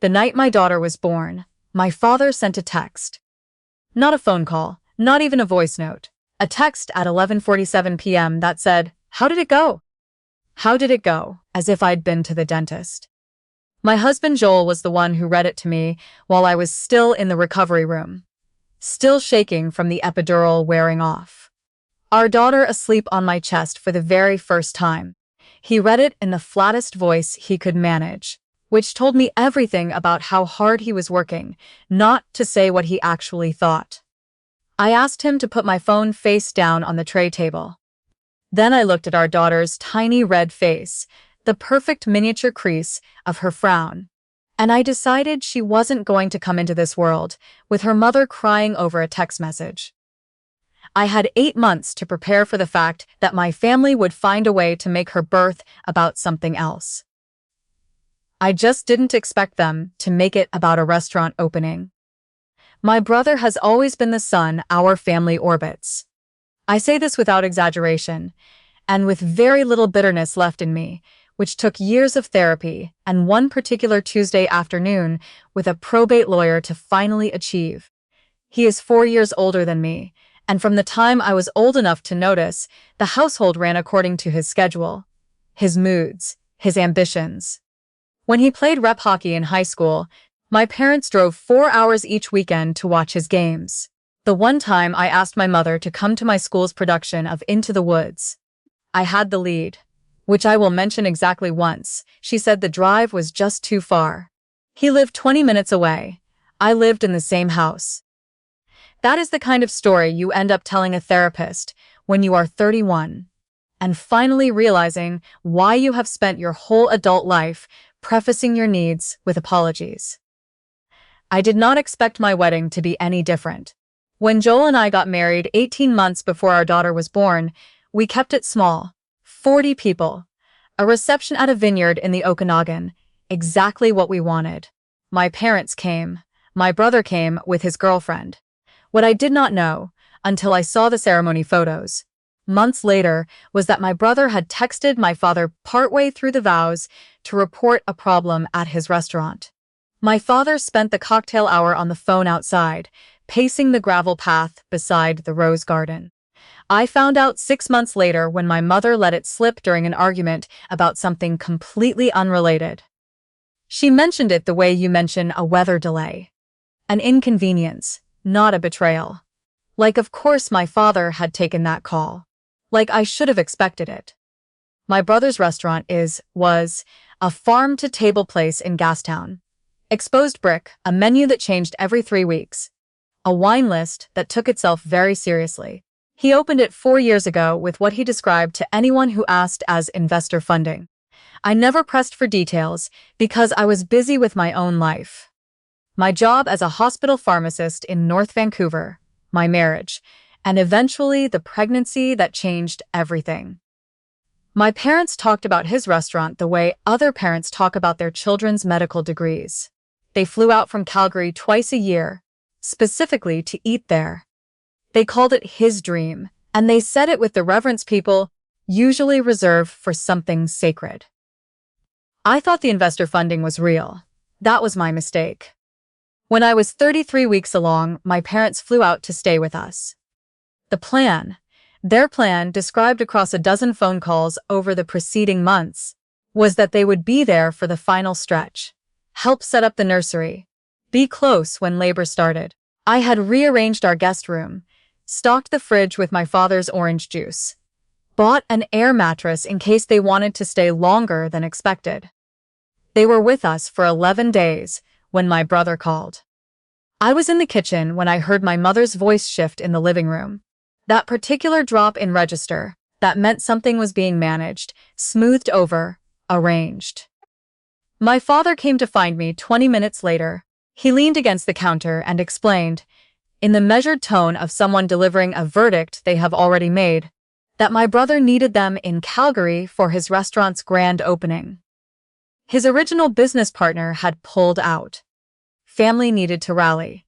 The night my daughter was born, my father sent a text. Not a phone call, not even a voice note. A text at 11:47 p.m. that said, "How did it go?" How did it go? As if I'd been to the dentist. My husband Joel was the one who read it to me while I was still in the recovery room, still shaking from the epidural wearing off. Our daughter asleep on my chest for the very first time. He read it in the flattest voice he could manage, which told me everything about how hard he was working, not to say what he actually thought. I asked him to put my phone face down on the tray table. Then I looked at our daughter's tiny red face, the perfect miniature crease of her frown, and I decided she wasn't going to come into this world with her mother crying over a text message. I had 8 months to prepare for the fact that my family would find a way to make her birth about something else. I just didn't expect them to make it about a restaurant opening. My brother has always been the sun our family orbits. I say this without exaggeration, and with very little bitterness left in me, which took years of therapy and one particular Tuesday afternoon with a probate lawyer to finally achieve. He is 4 years older than me, and from the time I was old enough to notice, the household ran according to his schedule, his moods, his ambitions. When he played rep hockey in high school, my parents drove 4 hours each weekend to watch his games. The one time I asked my mother to come to my school's production of Into the Woods, I had the lead, which I will mention exactly once. She said the drive was just too far. He lived 20 minutes away. I lived in the same house. That is the kind of story you end up telling a therapist when you are 31, and finally realizing why you have spent your whole adult life prefacing your needs with apologies. I did not expect my wedding to be any different. When Joel and I got married 18 months before our daughter was born, we kept it small, 40 people, a reception at a vineyard in the Okanagan, exactly what we wanted. My parents came. My brother came with his girlfriend. What I did not know, until I saw the ceremony photos, months later, was that my brother had texted my father partway through the vows to report a problem at his restaurant. My father spent the cocktail hour on the phone outside, pacing the gravel path beside the rose garden. I found out 6 months later when my mother let it slip during an argument about something completely unrelated. She mentioned it the way you mention a weather delay. An inconvenience, not a betrayal. Like, of course my father had taken that call. Like I should have expected it. My brother's restaurant was a farm-to-table place in Gastown. Exposed brick, a menu that changed every 3 weeks. A wine list that took itself very seriously. He opened it 4 years ago with what he described to anyone who asked as investor funding. I never pressed for details because I was busy with my own life. My job as a hospital pharmacist in North Vancouver, my marriage, and eventually the pregnancy that changed everything. My parents talked about his restaurant the way other parents talk about their children's medical degrees. They flew out from Calgary twice a year, specifically to eat there. They called it his dream, and they said it with the reverence people usually reserve for something sacred. I thought the investor funding was real. That was my mistake. When I was 33 weeks along, my parents flew out to stay with us. Their plan, described across a dozen phone calls over the preceding months, was that they would be there for the final stretch, help set up the nursery, be close when labor started. I had rearranged our guest room, stocked the fridge with my father's orange juice, bought an air mattress in case they wanted to stay longer than expected. They were with us for 11 days when my brother called. I was in the kitchen when I heard my mother's voice shift in the living room. That particular drop in register, that meant something was being managed, smoothed over, arranged. My father came to find me 20 minutes later. He leaned against the counter and explained, in the measured tone of someone delivering a verdict they have already made, that my brother needed them in Calgary for his restaurant's grand opening. His original business partner had pulled out. Family needed to rally.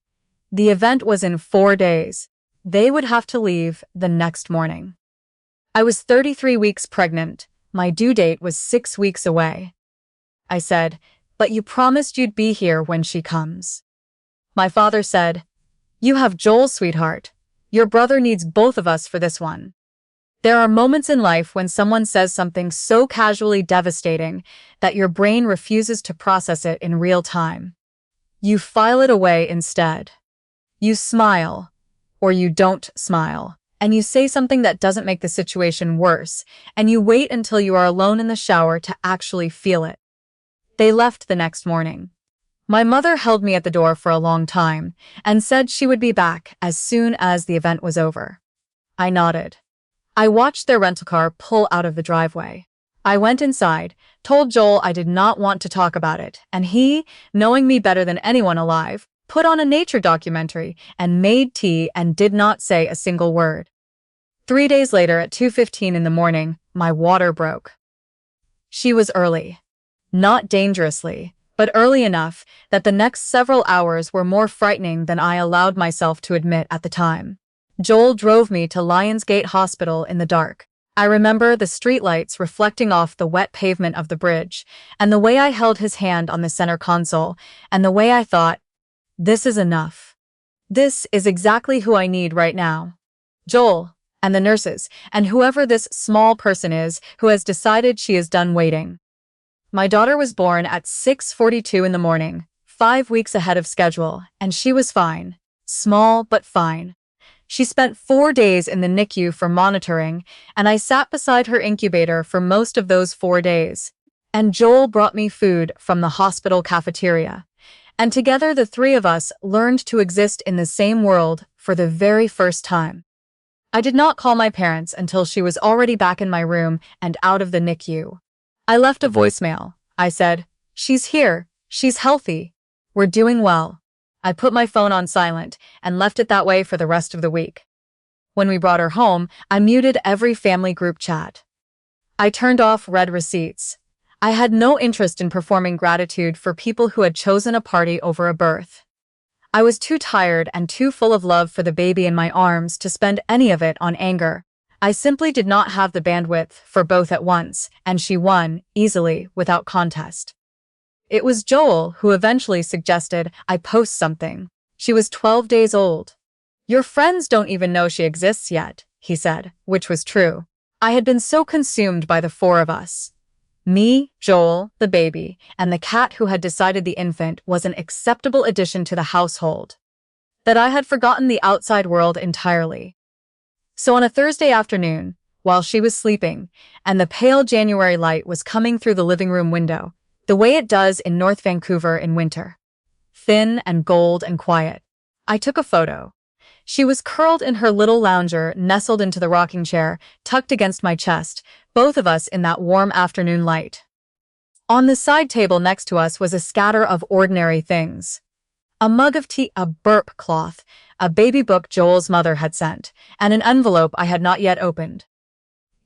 The event was in 4 days. They would have to leave the next morning. I was 33 weeks pregnant. My due date was 6 weeks away. I said, but you promised you'd be here when she comes." My father said, "You have Joel, sweetheart. Your brother needs both of us for this one." There are moments in life when someone says something so casually devastating that your brain refuses to process it in real time. You file it away instead. You smile, or you don't smile, and you say something that doesn't make the situation worse, and you wait until you are alone in the shower to actually feel it. They left the next morning. My mother held me at the door for a long time and said she would be back as soon as the event was over. I nodded. I watched their rental car pull out of the driveway. I went inside, told Joel I did not want to talk about it, and he, knowing me better than anyone alive, put on a nature documentary and made tea and did not say a single word. 3 days later at 2:15 in the morning, my water broke. She was early. Not dangerously, but early enough that the next several hours were more frightening than I allowed myself to admit at the time. Joel drove me to Lionsgate Hospital in the dark. I remember the streetlights reflecting off the wet pavement of the bridge, and the way I held his hand on the center console, and the way I thought, this is enough. This is exactly who I need right now. Joel, and the nurses, and whoever this small person is who has decided she is done waiting. My daughter was born at 6:42 in the morning, 5 weeks ahead of schedule, and she was fine. Small, but fine. She spent 4 days in the NICU for monitoring, and I sat beside her incubator for most of those 4 days. And Joel brought me food from the hospital cafeteria. And together the three of us learned to exist in the same world for the very first time. I did not call my parents until she was already back in my room and out of the NICU. I left a voicemail. I said, "She's here. She's healthy. We're doing well." I put my phone on silent and left it that way for the rest of the week. When we brought her home, I muted every family group chat. I turned off read receipts. I had no interest in performing gratitude for people who had chosen a party over a birth. I was too tired and too full of love for the baby in my arms to spend any of it on anger. I simply did not have the bandwidth for both at once, and she won, easily, without contest. It was Joel who eventually suggested I post something. She was 12 days old. "Your friends don't even know she exists yet," he said, which was true. I had been so consumed by the four of us. Me, Joel, the baby, and the cat who had decided the infant was an acceptable addition to the household, that I had forgotten the outside world entirely. So on a Thursday afternoon, while she was sleeping, and the pale January light was coming through the living room window, the way it does in North Vancouver in winter, thin and gold and quiet, I took a photo. She was curled in her little lounger, nestled into the rocking chair, tucked against my chest, both of us in that warm afternoon light. On the side table next to us was a scatter of ordinary things. A mug of tea, a burp cloth, a baby book Joel's mother had sent, and an envelope I had not yet opened.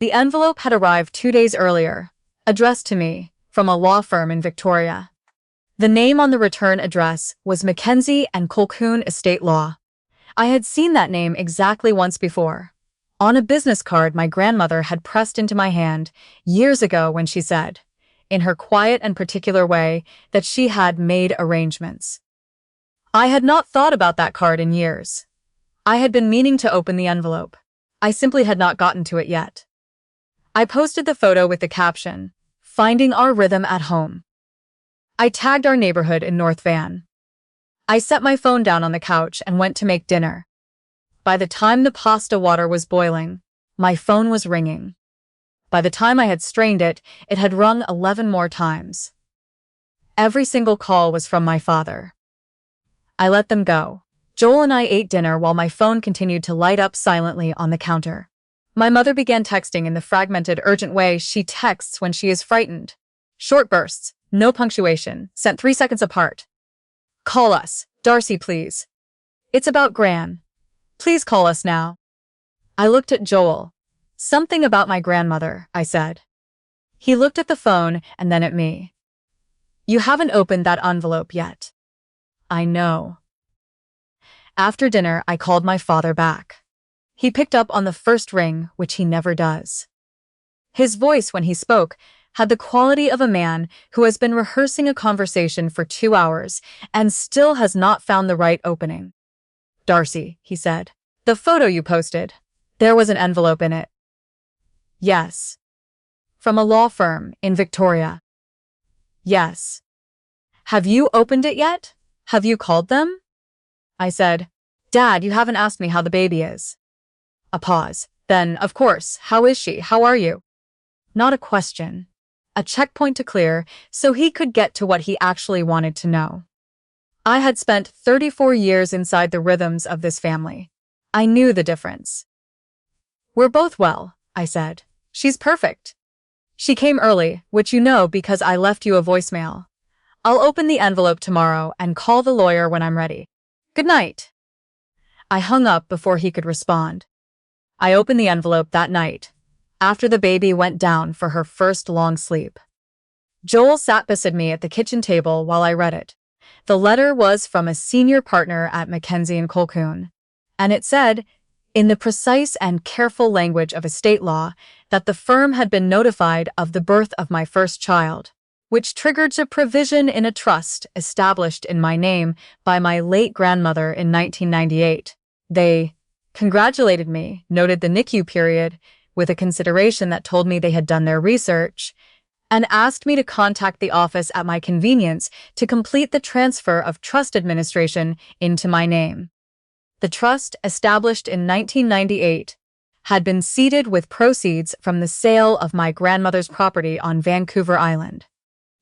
The envelope had arrived 2 days earlier, addressed to me, from a law firm in Victoria. The name on the return address was Mackenzie and Colquhoun Estate Law. I had seen that name exactly once before, on a business card my grandmother had pressed into my hand years ago when she said, in her quiet and particular way, that she had made arrangements. I had not thought about that card in years. I had been meaning to open the envelope. I simply had not gotten to it yet. I posted the photo with the caption, "Finding our rhythm at home." I tagged our neighborhood in North Van. I set my phone down on the couch and went to make dinner. By the time the pasta water was boiling, my phone was ringing. By the time I had strained it, it had rung 11 more times. Every single call was from my father. I let them go. Joel and I ate dinner while my phone continued to light up silently on the counter. My mother began texting in the fragmented, urgent way she texts when she is frightened. Short bursts, no punctuation, sent 3 seconds apart. "Call us, Darcy, please. It's about Gran. Please call us now." I looked at Joel. "Something about my grandmother," I said. He looked at the phone and then at me. "You haven't opened that envelope yet." "I know." After dinner, I called my father back. He picked up on the first ring, which he never does. His voice, when he spoke, had the quality of a man who has been rehearsing a conversation for 2 hours and still has not found the right opening. "Darcy," he said, "the photo you posted, there was an envelope in it." "Yes." "From a law firm in Victoria." "Yes." "Have you opened it yet? Have you called them?" I said, "Dad, you haven't asked me how the baby is." A pause. Then, "Of course, how is she? How are you?" Not a question. A checkpoint to clear so he could get to what he actually wanted to know. I had spent 34 years inside the rhythms of this family. I knew the difference. "We're both well," I said. "She's perfect. She came early, which you know because I left you a voicemail. I'll open the envelope tomorrow and call the lawyer when I'm ready. Good night." I hung up before he could respond. I opened the envelope that night, after the baby went down for her first long sleep. Joel sat beside me at the kitchen table while I read it. The letter was from a senior partner at Mackenzie & Colquhoun, and it said, in the precise and careful language of estate law, that the firm had been notified of the birth of my first child, which triggered a provision in a trust established in my name by my late grandmother in 1998. They congratulated me, noted the NICU period, with a consideration that told me they had done their research, and asked me to contact the office at my convenience to complete the transfer of trust administration into my name. The trust, established in 1998, had been seeded with proceeds from the sale of my grandmother's property on Vancouver Island.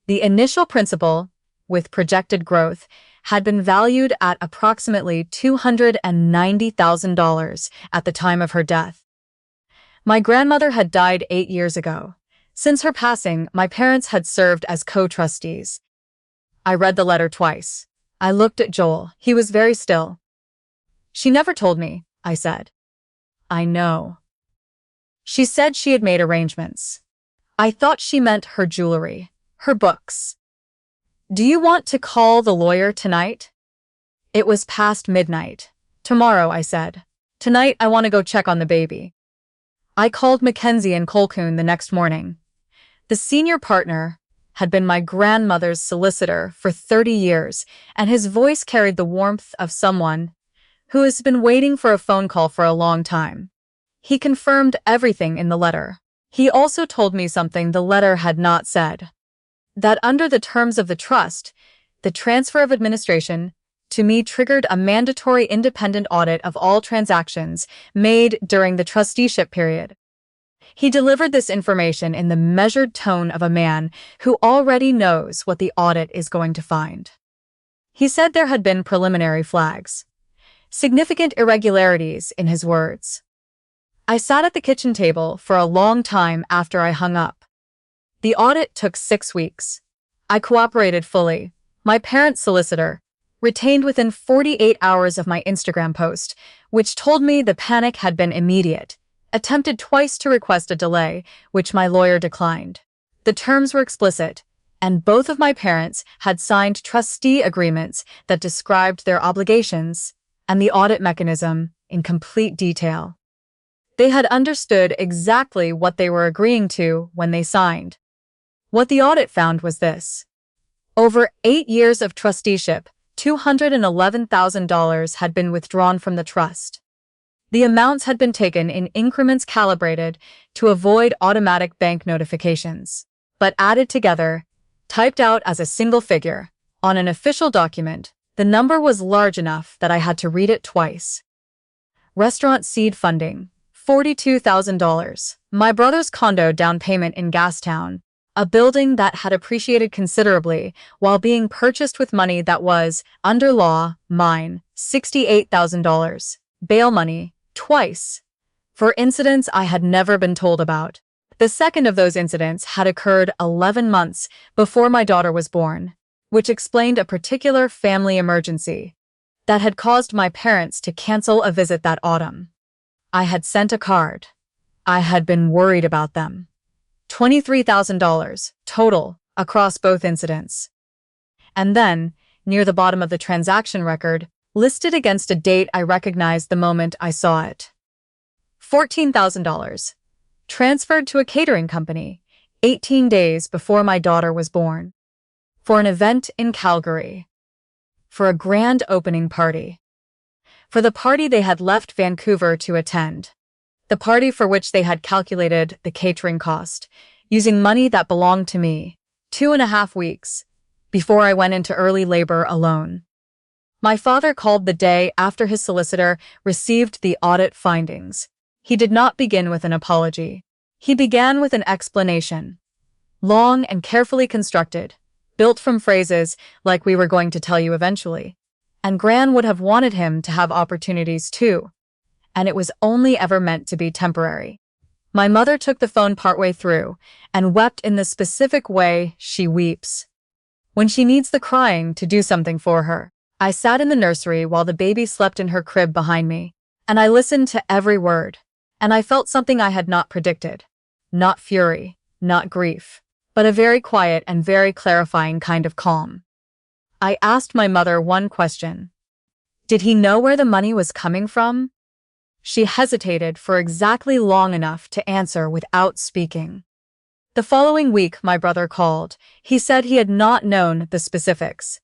The initial principal, with projected growth, had been valued at approximately $290,000 at the time of her death. My grandmother had died 8 years ago. Since her passing, my parents had served as co-trustees. I read the letter twice. I looked at Joel. He was very still. "She never told me," I said. "I know." "She said she had made arrangements." I thought she meant her jewelry, her books. "Do you want to call the lawyer tonight?" It was past midnight. "Tomorrow," I said. "Tonight I want to go check on the baby." I called Mackenzie & Colquhoun the next morning. The senior partner had been my grandmother's solicitor for 30 years, and his voice carried the warmth of someone who has been waiting for a phone call for a long time. He confirmed everything in the letter. He also told me something the letter had not said. That under the terms of the trust, the transfer of administration to me triggered a mandatory independent audit of all transactions made during the trusteeship period. He delivered this information in the measured tone of a man who already knows what the audit is going to find. He said there had been preliminary flags, significant irregularities in his words. I sat at the kitchen table for a long time after I hung up. The audit took 6 weeks. I cooperated fully. My parents' solicitor retained within 48 hours of my Instagram post, which told me the panic had been immediate, attempted twice to request a delay, which my lawyer declined. The terms were explicit, and both of my parents had signed trustee agreements that described their obligations and the audit mechanism in complete detail. They had understood exactly what they were agreeing to when they signed. What the audit found was this. Over 8 years of trusteeship, $211,000 had been withdrawn from the trust. The amounts had been taken in increments calibrated to avoid automatic bank notifications, but added together, typed out as a single figure, on an official document, the number was large enough that I had to read it twice. Restaurant seed funding, $42,000. My brother's condo down payment in Gastown, a building that had appreciated considerably while being purchased with money that was, under law, mine, $68,000. Bail money, twice, for incidents I had never been told about. The second of those incidents had occurred 11 months before my daughter was born, which explained a particular family emergency that had caused my parents to cancel a visit that autumn. I had sent a card. I had been worried about them. $23,000 total across both incidents. And then, near the bottom of the transaction record, listed against a date I recognized the moment I saw it. $14,000. Transferred to a catering company, 18 days before my daughter was born, for an event in Calgary, for a grand opening party, for the party they had left Vancouver to attend, the party for which they had calculated the catering cost, using money that belonged to me, 2.5 weeks before I went into early labor alone. My father called the day after his solicitor received the audit findings. He did not begin with an apology. He began with an explanation, long and carefully constructed, built from phrases like "we were going to tell you eventually." And Gran would have wanted him to have opportunities too, and it was only ever meant to be temporary. My mother took the phone partway through and wept in the specific way she weeps when she needs the crying to do something for her. I sat in the nursery while the baby slept in her crib behind me, and I listened to every word, and I felt something I had not predicted. Not fury, not grief, but a very quiet and very clarifying kind of calm. I asked my mother one question. Did he know where the money was coming from? She hesitated for exactly long enough to answer without speaking. The following week, my brother called. He said he had not known the specifics.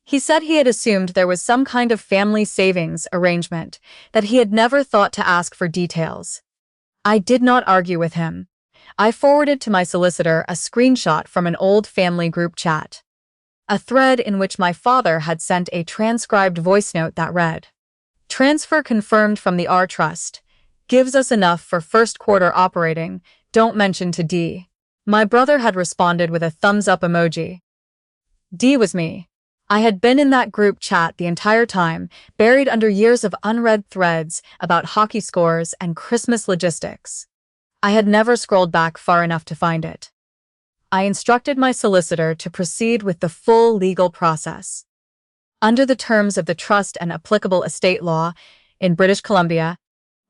He said he had assumed there was some kind of family savings arrangement, that he had never thought to ask for details. I did not argue with him. I forwarded to my solicitor a screenshot from an old family group chat, a thread in which my father had sent a transcribed voice note that read, "Transfer confirmed from the R Trust. Gives us enough for first quarter operating. Don't mention to D." My brother had responded with a thumbs up emoji. D was me. I had been in that group chat the entire time, buried under years of unread threads about hockey scores and Christmas logistics. I had never scrolled back far enough to find it. I instructed my solicitor to proceed with the full legal process. Under the terms of the trust and applicable estate law in British Columbia,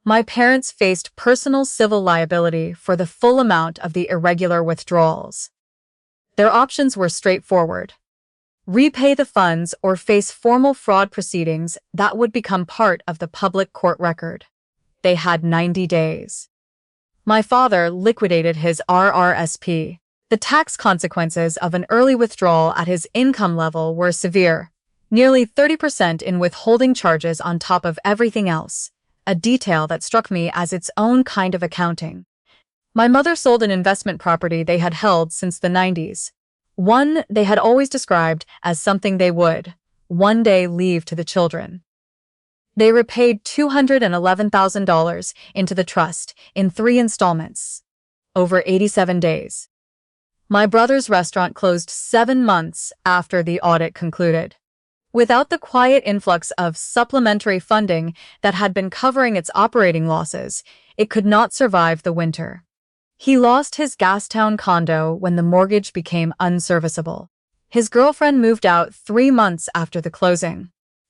my parents faced personal civil liability for the full amount of the irregular withdrawals. Their options were straightforward: repay the funds or face formal fraud proceedings that would become part of the public court record. They had 90 days. My father liquidated his RRSP. The tax consequences of an early withdrawal at his income level were severe, nearly 30% in withholding charges on top of everything else, a detail that struck me as its own kind of accounting. My mother sold an investment property they had held since the 90s. One they had always described as something they would, one day, leave to the children. They repaid $211,000 into the trust in 3 installments, over 87 days. My brother's restaurant closed 7 months after the audit concluded. Without the quiet influx of supplementary funding that had been covering its operating losses, it could not survive the winter. He lost his Gastown condo when the mortgage became unserviceable. His girlfriend moved out 3 months after the closing.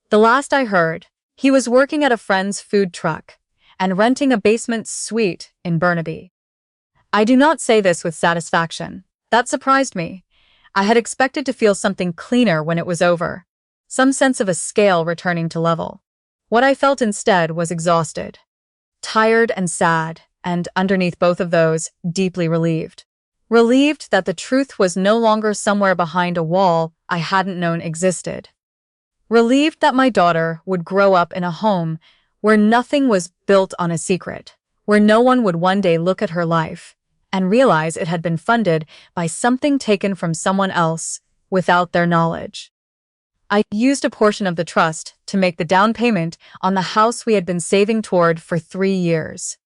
The last I heard, he was working at a friend's food truck and renting a basement suite in Burnaby. I do not say this with satisfaction. That surprised me. I had expected to feel something cleaner when it was over, some sense of a scale returning to level. What I felt instead was exhausted, tired and sad, and underneath both of those, deeply relieved. Relieved that the truth was no longer somewhere behind a wall I hadn't known existed. Relieved that my daughter would grow up in a home where nothing was built on a secret, where no one would one day look at her life and realize it had been funded by something taken from someone else without their knowledge. I used a portion of the trust to make the down payment on the house we had been saving toward for 3 years.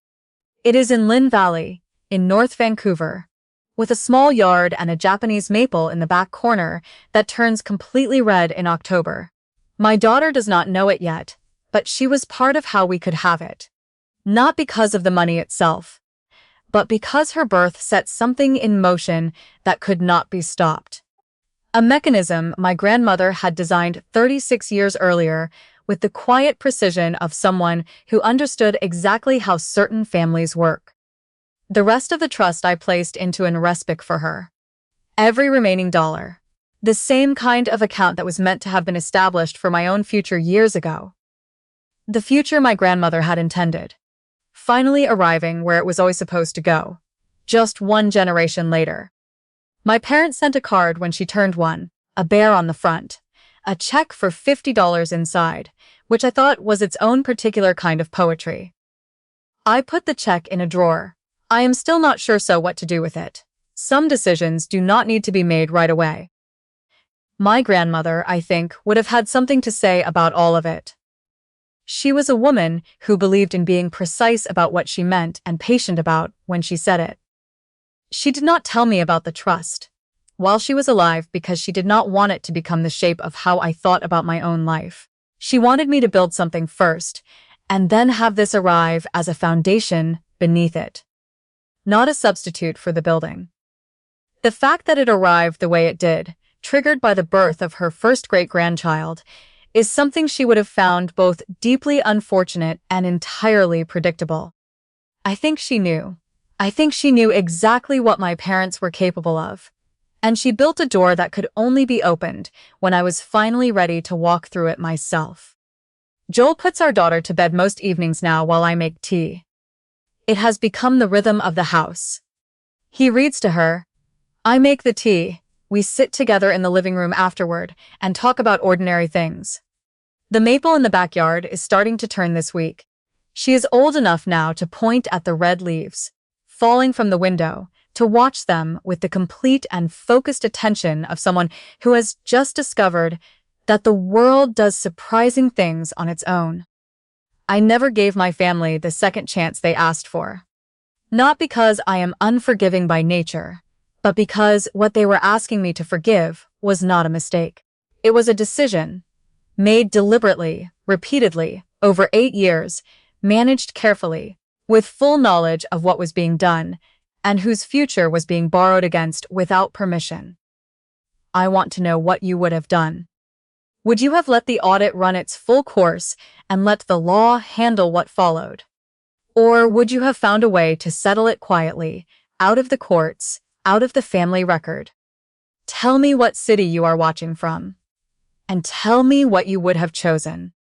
It is in Lynn Valley, in North Vancouver, with a small yard and a Japanese maple in the back corner that turns completely red in October. My daughter does not know it yet, but she was part of how we could have it. Not because of the money itself, but because her birth set something in motion that could not be stopped. A mechanism my grandmother had designed 36 years earlier with the quiet precision of someone who understood exactly how certain families work. The rest of the trust I placed into an respite for her. Every remaining dollar. The same kind of account that was meant to have been established for my own future years ago. The future my grandmother had intended. Finally arriving where it was always supposed to go. Just 1 generation later. My parents sent a card when she turned 1, a bear on the front, a check for $50 inside, which I thought was its own particular kind of poetry. I put the check in a drawer. I am still not sure what to do with it. Some decisions do not need to be made right away. My grandmother, I think, would have had something to say about all of it. She was a woman who believed in being precise about what she meant and patient about when she said it. She did not tell me about the trust while she was alive because she did not want it to become the shape of how I thought about my own life. She wanted me to build something first and then have this arrive as a foundation beneath it, not a substitute for the building. The fact that it arrived the way it did, triggered by the birth of her first great-grandchild, is something she would have found both deeply unfortunate and entirely predictable. I think she knew exactly what my parents were capable of, and she built a door that could only be opened when I was finally ready to walk through it myself. Joel puts our daughter to bed most evenings now while I make tea. It has become the rhythm of the house. He reads to her. I make the tea. We sit together in the living room afterward and talk about ordinary things. The maple in the backyard is starting to turn this week. She is old enough now to point at the red leaves falling from the window, to watch them with the complete and focused attention of someone who has just discovered that the world does surprising things on its own. I never gave my family the second chance they asked for. Not because I am unforgiving by nature, but because what they were asking me to forgive was not a mistake. It was a decision, made deliberately, repeatedly, over 8 years, managed carefully, with full knowledge of what was being done, and whose future was being borrowed against without permission. I want to know what you would have done. Would you have let the audit run its full course and let the law handle what followed? Or would you have found a way to settle it quietly, out of the courts, out of the family record? Tell me what city you are watching from, and tell me what you would have chosen.